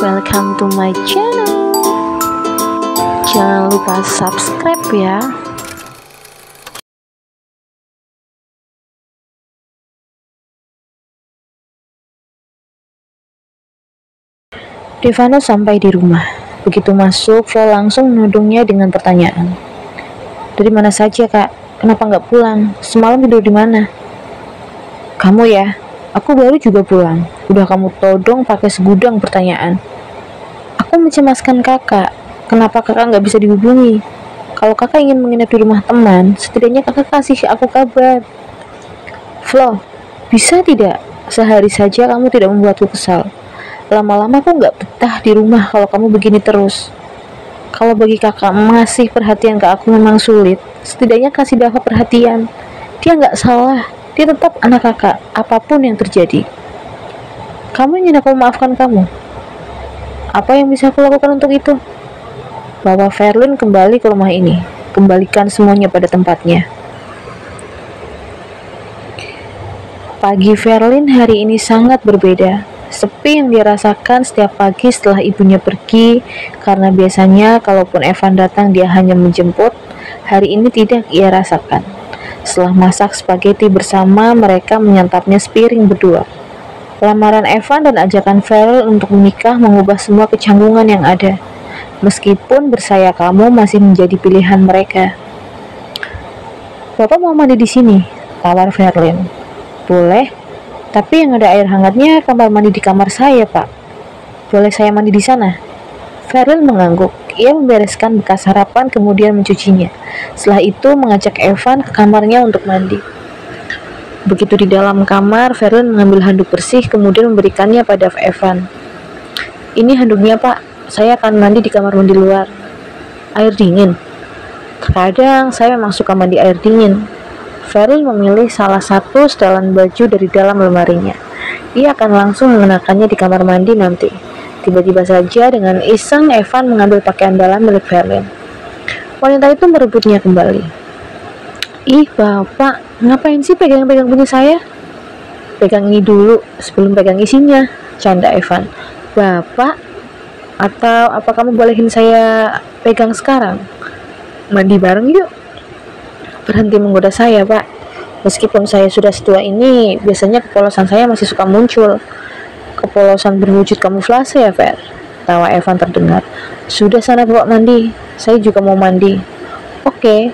welcome to my channel. Jangan lupa subscribe ya. Devano sampai di rumah. Begitu masuk, Flo langsung menudungnya dengan pertanyaan. Dari mana saja, Kak? Kenapa nggak pulang? Semalam tidur di mana? Kamu ya? Aku baru juga pulang. Udah kamu todong pakai segudang pertanyaan. Aku mencemaskan kakak. Kenapa kakak nggak bisa dihubungi? Kalau kakak ingin menginap di rumah teman, setidaknya kakak kasih aku kabar. Flo, bisa tidak? Sehari saja kamu tidak membuatku kesal. Lama-lama aku nggak betah di rumah kalau kamu begini terus. Kalau bagi kakak masih perhatian ke aku memang sulit, setidaknya kasih Dava perhatian. Dia nggak salah. Dia tetap anak kakak, apapun yang terjadi. Kamu ingin aku memaafkan kamu? Apa yang bisa aku lakukan untuk itu? Bawa Verlin kembali ke rumah ini. Kembalikan semuanya pada tempatnya. Pagi Verlin hari ini sangat berbeda. Sepi yang dirasakan setiap pagi setelah ibunya pergi, karena biasanya kalaupun Evan datang dia hanya menjemput. Hari ini tidak ia rasakan. Setelah masak spaghetti bersama, mereka menyantapnya sepiring berdua. Lamaran Evan dan ajakan Verlin untuk menikah mengubah semua kecanggungan yang ada. Meskipun bersaya kamu masih menjadi pilihan mereka. Bapak mau mandi di sini, tawar Verlin. Boleh, tapi yang ada air hangatnya kamar mandi di kamar saya, Pak. Boleh saya mandi di sana? Verlin mengangguk. Ia membereskan bekas sarapan kemudian mencucinya. Setelah itu mengajak Evan ke kamarnya untuk mandi. Begitu di dalam kamar, Verlin mengambil handuk bersih kemudian memberikannya pada Evan. Ini handuknya, Pak. Saya akan mandi di kamar mandi luar. Air dingin. Terkadang saya memang suka mandi air dingin. Verlin memilih salah satu setelan baju dari dalam lemarinya. Ia akan langsung mengenakannya di kamar mandi nanti. Tiba-tiba saja dengan iseng Evan mengambil pakaian dalam milik Verlin. Wanita itu merebutnya kembali. Ih bapak, ngapain sih pegang-pegang punya saya? Pegang ini dulu sebelum pegang isinya, canda Evan. Bapak, atau apa kamu bolehin saya pegang sekarang? Mandi bareng yuk. Berhenti menggoda saya, Pak. Meskipun saya sudah setua ini, biasanya kepolosan saya masih suka muncul. Kepolosan berwujud kamuflase ya, Fer? Tawa Evan terdengar. Sudah sana bawa mandi. Saya juga mau mandi. Oke.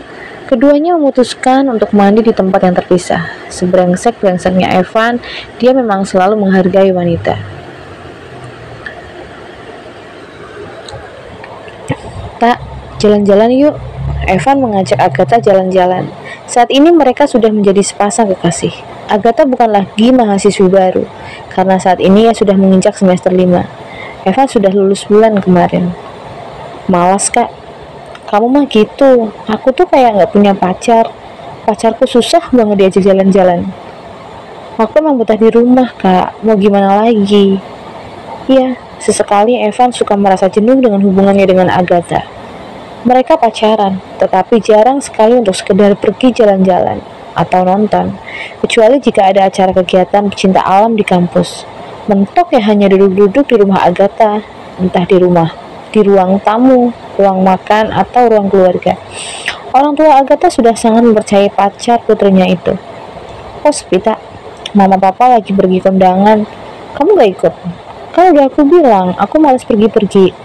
Keduanya memutuskan untuk mandi di tempat yang terpisah. Sebrengsek-brengseknya Evan, dia memang selalu menghargai wanita. Tak, jalan-jalan yuk. Evan mengajak Agatha jalan-jalan. Saat ini mereka sudah menjadi sepasang kekasih. Agatha bukan lagi mahasiswi baru, karena saat ini ia sudah menginjak semester 5. Evan sudah lulus bulan kemarin. Malas, Kak. Kamu mah gitu. Aku tuh kayak nggak punya pacar. Pacarku susah banget diajak jalan-jalan. Aku emang betah di rumah, Kak. Mau gimana lagi? Iya, sesekali Evan suka merasa jenuh dengan hubungannya dengan Agatha. Mereka pacaran, tetapi jarang sekali untuk sekedar pergi jalan-jalan atau nonton, kecuali jika ada acara kegiatan pecinta alam di kampus. Mentok ya hanya duduk-duduk di rumah Agatha, entah di ruang tamu, ruang makan, atau ruang keluarga. Orang tua Agatha sudah sangat mempercayai pacar putrinya itu. Oh sepi tak? Mama papa lagi pergi kondangan. Kamu gak ikut? Kan udah aku bilang, aku malas pergi-pergi.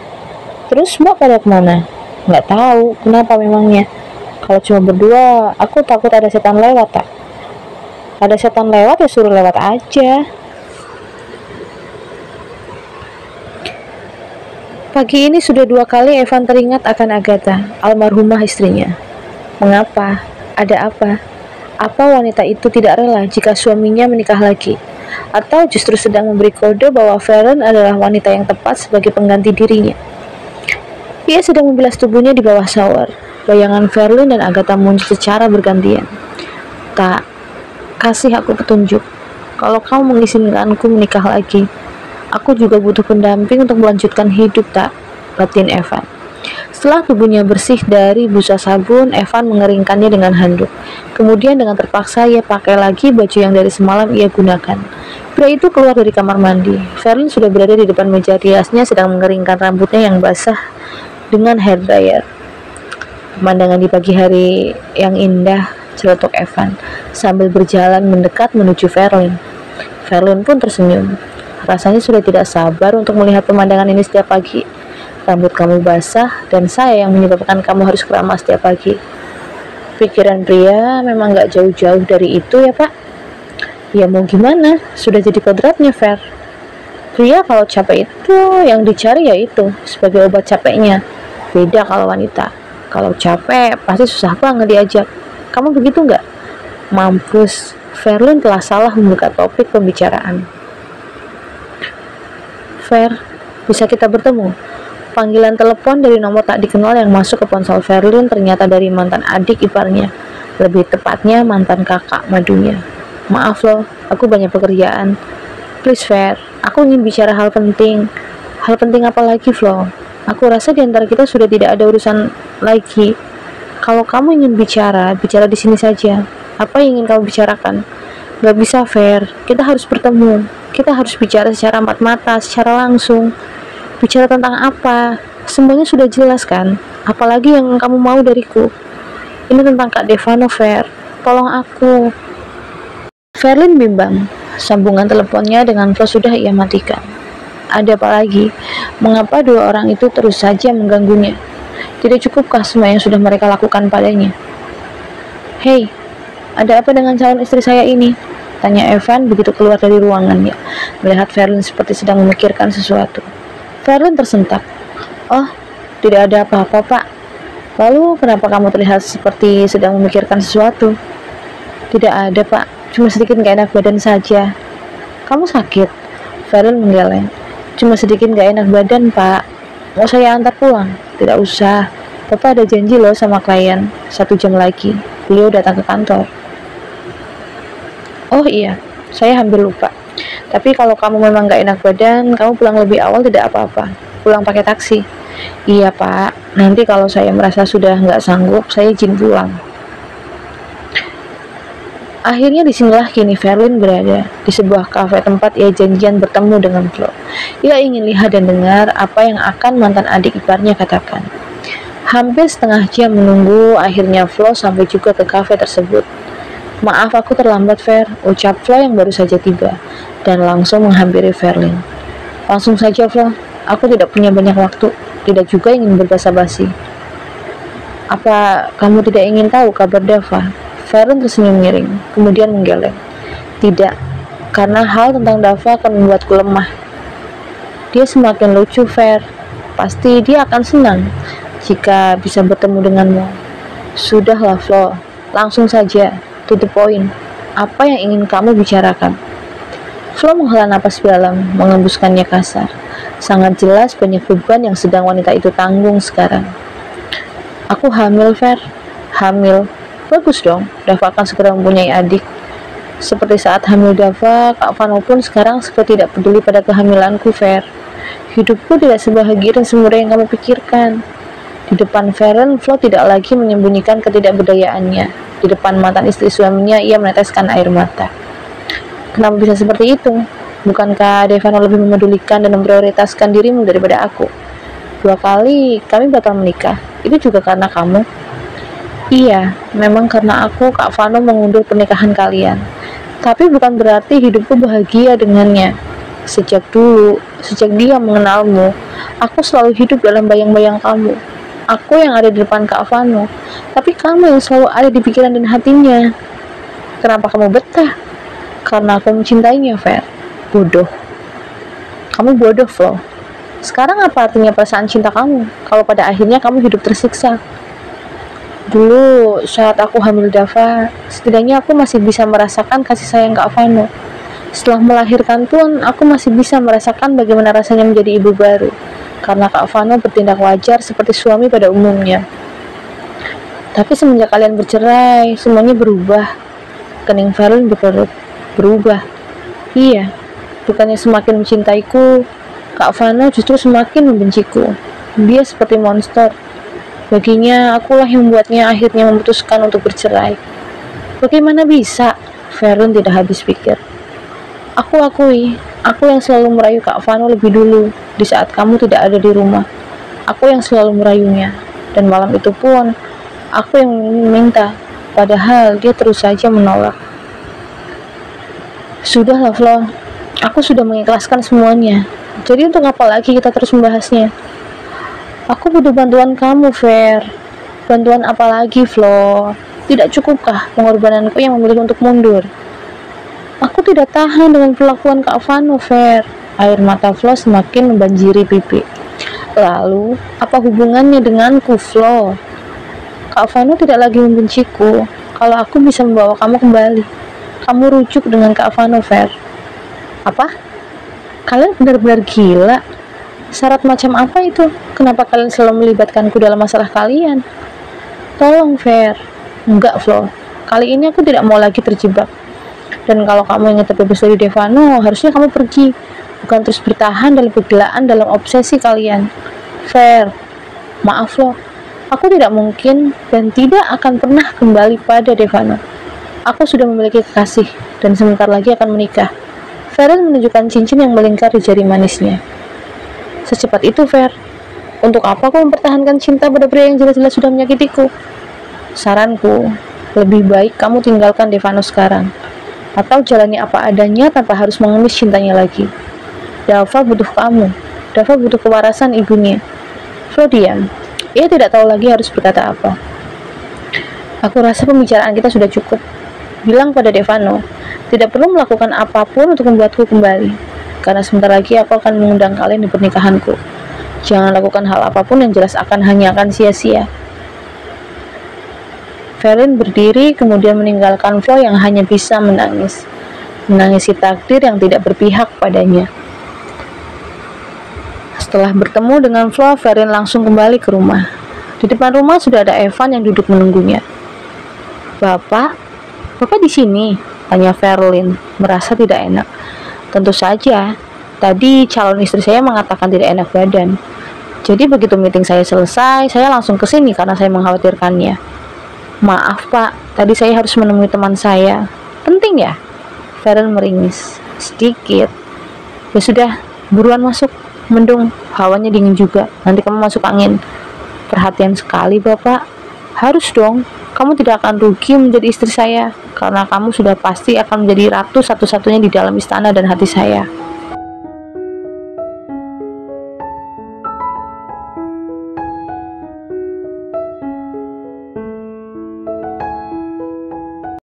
Terus mbak pada kemana? Nggak tahu, kenapa memangnya? Kalau cuma berdua, aku takut ada setan lewat, tak? Ada setan lewat ya suruh lewat aja. Pagi ini sudah 2 kali Evan teringat akan Agatha, almarhumah istrinya. Mengapa? Ada apa? Apa wanita itu tidak rela jika suaminya menikah lagi? Atau justru sedang memberi kode bahwa Verlin adalah wanita yang tepat sebagai pengganti dirinya? Ia sedang membilas tubuhnya di bawah shower. Bayangan Verlin dan Agatha muncul secara bergantian. Tak, kasih aku petunjuk. Kalau kamu mengizinkanku menikah lagi, aku juga butuh pendamping untuk melanjutkan hidup, tak? Batin Evan. Setelah tubuhnya bersih dari busa sabun, Evan mengeringkannya dengan handuk. Kemudian dengan terpaksa ia pakai lagi baju yang dari semalam ia gunakan. Pria itu keluar dari kamar mandi. Verlin sudah berada di depan meja riasnya sedang mengeringkan rambutnya yang basah dengan hair dryer. Pemandangan di pagi hari yang indah, celetuk Evan, sambil berjalan mendekat menuju Verlin. Verlin pun tersenyum. Rasanya sudah tidak sabar untuk melihat pemandangan ini setiap pagi. Rambut kamu basah, dan saya yang menyebabkan kamu harus keramas setiap pagi. Pikiran pria memang gak jauh-jauh dari itu ya pak. Ya mau gimana, sudah jadi kodratnya Ver. Pria kalau capek itu, yang dicari ya itu, sebagai obat capeknya. Beda kalau wanita. Kalau capek, pasti susah banget diajak. Kamu begitu gak? Mampus, Verlin telah salah membuka topik pembicaraan. Ver, bisa kita bertemu? Panggilan telepon dari nomor tak dikenal yang masuk ke ponsel Verlin ternyata dari mantan adik iparnya. Lebih tepatnya mantan kakak madunya. Maaf loh, aku banyak pekerjaan. Please Ver, aku ingin bicara hal penting. Hal penting apa lagi Flo? Aku rasa di antara kita sudah tidak ada urusan lagi. Kalau kamu ingin bicara, bicara di sini saja. Apa yang ingin kamu bicarakan? Gak bisa Ver, kita harus bertemu. Kita harus bicara secara mata-mata, secara langsung. Bicara tentang apa? Semuanya sudah jelas kan? Apalagi yang kamu mau dariku? Ini tentang Kak Devano, Ver. Tolong aku. Verlin bimbang. Sambungan teleponnya dengan Flo sudah ia matikan. Ada apa lagi? Mengapa dua orang itu terus saja mengganggunya? Tidak cukupkah semua yang sudah mereka lakukan padanya? Hei, ada apa dengan calon istri saya ini? Tanya Evan begitu keluar dari ruangannya, melihat Verlin seperti sedang memikirkan sesuatu. Verlin tersentak. Oh, tidak ada apa-apa, Pak. Lalu, kenapa kamu terlihat seperti sedang memikirkan sesuatu? Tidak ada, Pak. Cuma sedikit gak enak badan saja. Kamu sakit? Verlin menggeleng. Cuma sedikit gak enak badan, Pak. Mau saya antar pulang? Tidak usah. Bapak ada janji loh sama klien. 1 jam lagi. Beliau datang ke kantor. Oh iya, saya hampir lupa. Tapi kalau kamu memang gak enak badan, kamu pulang lebih awal tidak apa-apa. Pulang pakai taksi. Iya pak, nanti kalau saya merasa sudah gak sanggup, saya izin pulang. Akhirnya disinilah kini Verlin berada, di sebuah kafe tempat ia janjian bertemu dengan Flo. Ia ingin lihat dan dengar apa yang akan mantan adik iparnya katakan. Hampir setengah jam menunggu, akhirnya Flo sampai juga ke kafe tersebut. Maaf aku terlambat Ver, ucap Flo yang baru saja tiba, dan langsung menghampiri Verlin. Langsung saja Flo, aku tidak punya banyak waktu, tidak juga ingin berbasa-basi. Apa kamu tidak ingin tahu kabar Dava? Verlin tersenyum miring, kemudian menggeleng. Tidak, karena hal tentang Dava akan membuatku lemah. Dia semakin lucu Ver, pasti dia akan senang jika bisa bertemu denganmu. Sudahlah Flo, langsung saja. To the point, apa yang ingin kamu bicarakan? Flo menghela napas dalam, mengembuskannya kasar. Sangat jelas banyak beban yang sedang wanita itu tanggung sekarang. Aku hamil, Ver. Hamil? Bagus dong, Dava akan segera mempunyai adik. Seperti saat hamil Dava, Kak Vano pun sekarang seperti tidak peduli pada kehamilanku, Ver. Hidupku tidak sebahagia dan semudah yang kamu pikirkan. Di depan Verlin, Flo tidak lagi menyembunyikan ketidakberdayaannya. Di depan mantan istri suaminya, ia meneteskan air mata. Kenapa bisa seperti itu? Bukankah Devano lebih memedulikan dan memprioritaskan dirimu daripada aku? 2 kali kami batal menikah. Itu juga karena kamu? Iya, memang karena aku, Kak Vano mengundur pernikahan kalian. Tapi bukan berarti hidupku bahagia dengannya. Sejak dulu, sejak dia mengenalmu, aku selalu hidup dalam bayang-bayang kamu. Aku yang ada di depan Kak Vano, tapi kamu yang selalu ada di pikiran dan hatinya. Kenapa kamu betah? Karena aku mencintainya, Ver. Bodoh. Kamu bodoh, Flo. Sekarang apa artinya perasaan cinta kamu, kalau pada akhirnya kamu hidup tersiksa? Dulu, saat aku hamil Dava, setidaknya aku masih bisa merasakan kasih sayang Kak Vano. Setelah melahirkan pun, aku masih bisa merasakan bagaimana rasanya menjadi ibu baru. Karena Kak Vano bertindak wajar seperti suami pada umumnya. Tapi semenjak kalian bercerai, semuanya berubah. Kening Verlin berkerut. Berubah? Iya, bukannya semakin mencintaiku, Kak Vano justru semakin membenciku. Dia seperti monster. Baginya, akulah yang membuatnya akhirnya memutuskan untuk bercerai. Bagaimana bisa? Verlin tidak habis pikir. Aku akui, aku yang selalu merayu Kak Vano lebih dulu di saat kamu tidak ada di rumah. Aku yang selalu merayunya, dan malam itu pun aku yang meminta, padahal dia terus saja menolak. Sudahlah Flo, aku sudah mengikhlaskan semuanya. Jadi untuk apa lagi kita terus membahasnya? Aku butuh bantuan kamu, Fer. Bantuan apa lagi, Flo? Tidak cukupkah pengorbananku yang memilih untuk mundur? Aku tidak tahan dengan perlakuan Kak Vano, Fer. Air mata Flo semakin membanjiri pipi. Lalu, apa hubungannya denganku, Flo? Kak Vano tidak lagi membenciku. Kalau aku bisa membawa kamu kembali, kamu rujuk dengan Kak Vano, Fer. Apa? Kalian benar-benar gila. Syarat macam apa itu? Kenapa kalian selalu melibatkanku dalam masalah kalian? Tolong, Fer. Enggak, Flo. Kali ini aku tidak mau lagi terjebak. Dan kalau kamu ingin terbebas dari Devano, harusnya kamu pergi. Bukan terus bertahan dalam kegilaan dalam obsesi kalian. Fer. Maaf, Flo. Aku tidak mungkin dan tidak akan pernah kembali pada Devano. Aku sudah memiliki kekasih dan sebentar lagi akan menikah. Verlin menunjukkan cincin yang melingkar di jari manisnya. Secepat itu, Fer. Untuk apa kau mempertahankan cinta pada pria yang jelas-jelas sudah menyakitiku? Saranku, lebih baik kamu tinggalkan Devano sekarang. Atau jalani apa adanya tanpa harus mengemis cintanya lagi. Dava butuh kamu. Dava butuh kewarasan ibunya. Flo diam. Ia tidak tahu lagi harus berkata apa. Aku rasa pembicaraan kita sudah cukup. Bilang pada Devano, tidak perlu melakukan apapun untuk membuatku kembali. Karena sebentar lagi aku akan mengundang kalian di pernikahanku. Jangan lakukan hal apapun yang jelas hanya akan sia-sia. Verlin berdiri kemudian meninggalkan Flo yang hanya bisa menangis. Menangisi takdir yang tidak berpihak padanya. Setelah bertemu dengan Flo, Verlin langsung kembali ke rumah. Di depan rumah sudah ada Evan yang duduk menunggunya. Bapak di sini? Tanya Verlin, merasa tidak enak. Tentu saja, tadi calon istri saya mengatakan tidak enak badan. Jadi begitu meeting saya selesai, saya langsung ke sini karena saya mengkhawatirkannya. Maaf Pak, tadi saya harus menemui teman saya. Penting ya? Verlin meringis. Sedikit. Ya sudah, buruan masuk. Mendung, hawanya dingin juga. Nanti kamu masuk angin. Perhatian sekali Bapak. Harus dong. Kamu tidak akan rugi menjadi istri saya, karena kamu sudah pasti akan menjadi ratu satu-satunya di dalam istana dan hati saya.